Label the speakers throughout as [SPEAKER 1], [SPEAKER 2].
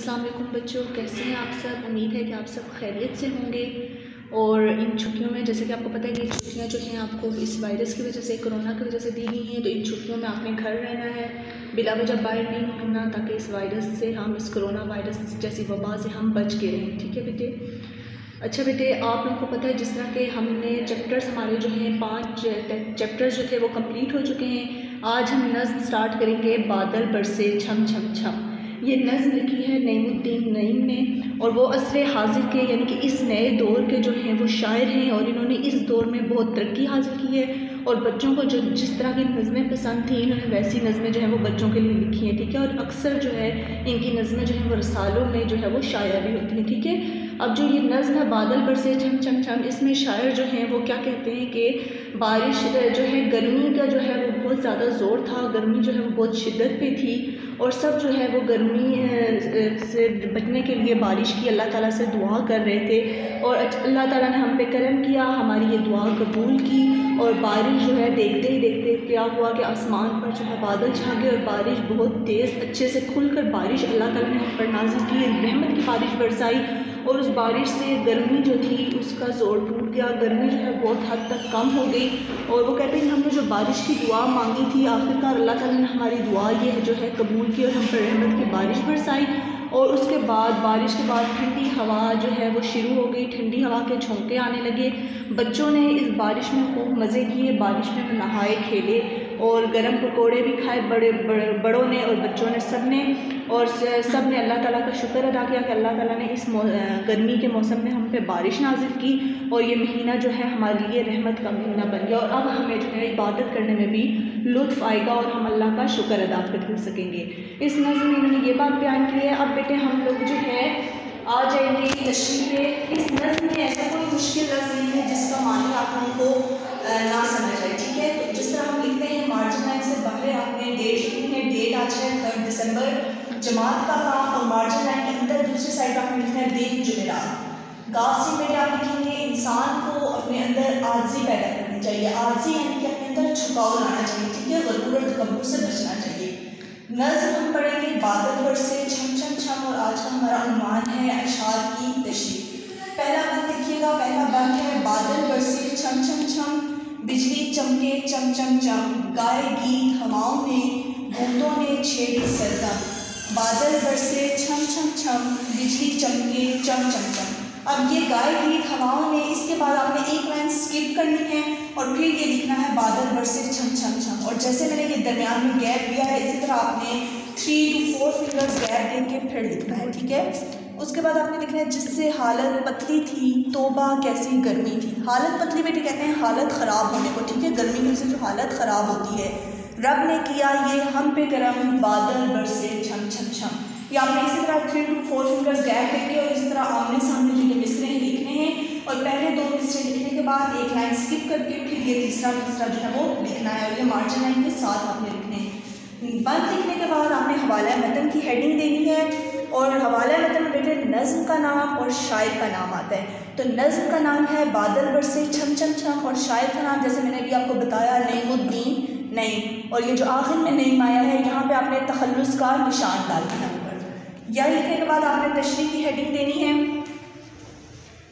[SPEAKER 1] अस्सलाम वालेकुम बच्चों, कैसे हैं आप सब। उम्मीद है कि आप सब खैरियत से होंगे। और इन छुट्टियों में जैसे कि आपको पता है कि छुट्टियां जो हैं आपको इस वायरस की वजह से, कोरोना की वजह से दी गई हैं। तो इन छुट्टियों में आपने घर रहना है, बिला वजह बाहर नहीं निकलना, ताकि इस वायरस से हम, इस कोरोना वायरस जैसी वबा से हम बच के रहें। ठीक है बेटे। अच्छा बेटे, आप लोगों को पता है जिस तरह के हमने चैप्टर्स, हमारे जो हैं 5 चैप्टर्स जो थे वो कंप्लीट हो चुके हैं। आज हम नज़्म स्टार्ट करेंगे, बादल बरसे छम छम छम। ये नज़्म लिखी है नईमुद्दीन नईम ने, और वो असरे हाजिर के यानी कि इस नए दौर के जो हैं वो शायर हैं, और इन्होंने इस दौर में बहुत तरक्की हासिल की है। और बच्चों को जो जिस तरह की नज़में पसंद थी, इन्होंने वैसी नज़में जो है वो बच्चों के लिए लिखी हैं। ठीक है। और अक्सर जो है इनकी नज़में जो है वो रसालों में जो है वो शाया भी होती हैं। ठीक है। अब जो ये नज़्म है बादल बरसे छम छम छम, इसमें शायर जो हैं वो क्या कहते हैं कि बारिश जो है, गर्मी का जो है वो बहुत ज़्यादा ज़ोर था, गर्मी जो है वो बहुत शिद्दत पे थी, और सब जो है वो गर्मी से बचने के लिए बारिश की अल्लाह ताला से दुआ कर रहे थे। और अल्लाह ताला ने हम पे करम किया, हमारी ये दुआ कबूल की, और बारिश जो है देखते ही देखते क्या हुआ कि आसमान पर जो है बादल छा गए, और बारिश बहुत तेज़ अच्छे से खुलकर बारिश अल्लाह ताला ने हम पर नाज़िल की, रहमत की बारिश बरसाई। और उस बारिश से गर्मी जो थी उसका ज़ोर टूट गया, गर्मी जो है बहुत हद तक कम हो गई। और वो कहते हैं कि हमने जो बारिश की दुआ मांगी थी, आखिरकार अल्लाह ताला ने हमारी दुआ ये जो है कबूल की, और हम पर रहमत की बारिश बरसाई। और उसके बाद बारिश के बाद ठंडी हवा जो है वो शुरू हो गई, ठंडी हवा के झोंके आने लगे। बच्चों ने इस बारिश में खूब मज़े किए, बारिश में वो नहाए खेले, और गर्म पकौड़े भी खाए, बड़ों ने और बच्चों ने, सब ने। और सब ने अल्लाह ताला का शुक्र अदा किया कि अल्लाह ताला ने इस गर्मी के मौसम में हम पे बारिश नाजिल की, और ये महीना जो है हमारे लिए रहमत का महीना बन गया। और अब हमें जो है इबादत करने में भी लुत्फ़ आएगा, और हम अल्लाह का शुक्र अदा कर सकेंगे। इस नज़्म में इन्होंने ये बात बयान की है। अब बेटे हम लोग जो है आ जाएंगे तशरीह पे। इस नज़्म में ऐसा कोई मुश्किल लफ्ज़ नहीं है जिसका मानी आप लोगों को ना समझ आए। ठीक है। तो जिस तरह हम लिखते हैं मार्जिन लाइन से बाहर आपने डेट लिखनी है, डेट आज है 3 दिसंबर, जमात का काम, और मार्जिन लाइन के अंदर दूसरी साइड आपने लिखना है दिन जुमेरात। गासी में आप लिखेंगे इंसान को अपने अंदर आर्जी पैदा करनी चाहिए, आर्जी यानी कि अपने अंदर झुकाव लाना चाहिए। ठीक है। गरूर और तकब्बुर से बचना चाहिए। नज़्म हम पढ़ेंगे बादल बरसे छम छम छम, और आज का हमारा उन्वान है अशआर की तशरीह। पहला बंद देखिएगा, पहला बंद है बादल बरसे छम छम छम, बिजली चमके चम चम चम, गाए गीत हवाओं ने, बूंदों ने छेड़ी सरदम। बादल बरसे छम छम छम, बिजली चमके चम चम चम। अब ये गाए गीत हवाओं ने, इसके बाद आपने एक लाइन स्किप करनी है, और फिर ये लिखना है बादल बरसे छम छम छम। और जैसे मैंने ये दरमियान में गैप दिया है, इसी तरह आपने 3 to 4 फिंगर्स गैप देके फिर लिखना है। ठीक है। उसके बाद आपने लिखना है जिससे हालत पतली थी, तोबा कैसी गर्मी थी। हालत पतली बेटे कहते हैं हालत ख़राब होने को। ठीक है। गर्मी की वजह से जो हालत ख़राब होती है, रब ने किया ये हम पे करम, बादल बरसे छम छम छम। ये आपने इसी तरह 3 to 4 फिंगर्स गैप देंगे, और इसी तरह आमने सामने जो मिसरे हैं लिखने हैं, और पहले 2 मिसरे लिखने के बाद एक लाइन स्किप करके फिर ये तीसरा मिसरा जो है वो लिखना है, और ये मार्जिन लाइन के साथ आपने लिखने हैं। बंद लिखने के बाद आपने हवाला मतन की हेडिंग देनी है, और हवाला मतन में बेटे नज़्म का नाम और शायर का नाम आता है। तो नज़्म का नाम है बादल बरसे छम छम छम, और शायर का नाम जैसे मैंने अभी आपको बताया नईमुद्दीन नईम। और ये जो आखिर में नईम आया है, यहाँ पे आपने तखल्लुस का निशान डालना है ऊपर। यह लिखने के बाद आपने तशरीह की हेडिंग देनी है।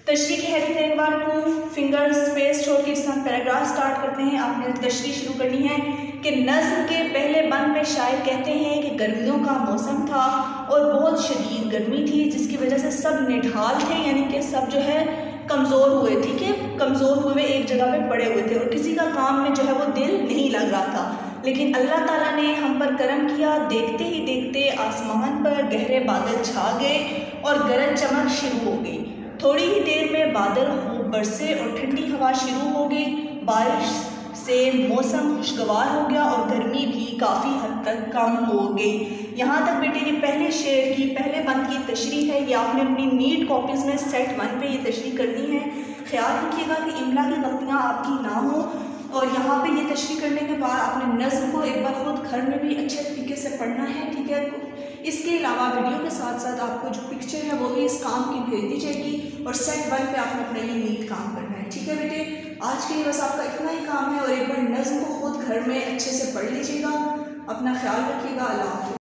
[SPEAKER 1] तशरीह की हेडिंग देने के बाद 2 फिंगर स्पेस छोड़ के जिस हम पैराग्राफ स्टार्ट करते हैं, आपने तशरीह शुरू करनी है कि नज़्म के पहले बंद में शायर कहते हैं कि गर्मियों का मौसम था, और बहुत शदीद गर्मी थी, जिसकी वजह से सब निढाल थे, यानी कि सब जो है कमज़ोर हुए। ठीक है। कमज़ोर हुए एक जगह पे पड़े हुए थे, और किसी का काम में जो है वो दिल नहीं लग रहा था। लेकिन अल्लाह ताला ने हम पर करम किया, देखते ही देखते आसमान पर गहरे बादल छा गए, और गरज चमक शुरू हो गई। थोड़ी ही देर में बादल खूब बरसे, और ठंडी हवा शुरू हो गई। बारिश से मौसम खुशगवार हो गया, और गर्मी भी काफ़ी हद तक कम हो गई। यहाँ तक बेटे ये पहले शेर की पहले बंद की तशरीह है। ये आपने अपनी नीट कॉपीज़ में सेट 1 पे ये तशरीह करनी है। ख्याल रखिएगा कि इमला की गलतियाँ आपकी ना हो। और यहाँ पे ये तशरीह करने के बाद आपने नज़्म को एक बार खुद घर में भी अच्छे तरीके से पढ़ना है। ठीक है। इसके अलावा वीडियो के साथ साथ आपको जो पिक्चर है वो भी इस काम की भेज दी जाएगी, और सेट 1 पे आपने अपना ये नीट काम करना है। ठीक है बेटे। आज के लिए बस आपका इतना ही काम है, और एक बार नज़्म को खुद घर में अच्छे से पढ़ लीजिएगा। अपना ख्याल रखिएगा। अल्लाह हाफ़िज़।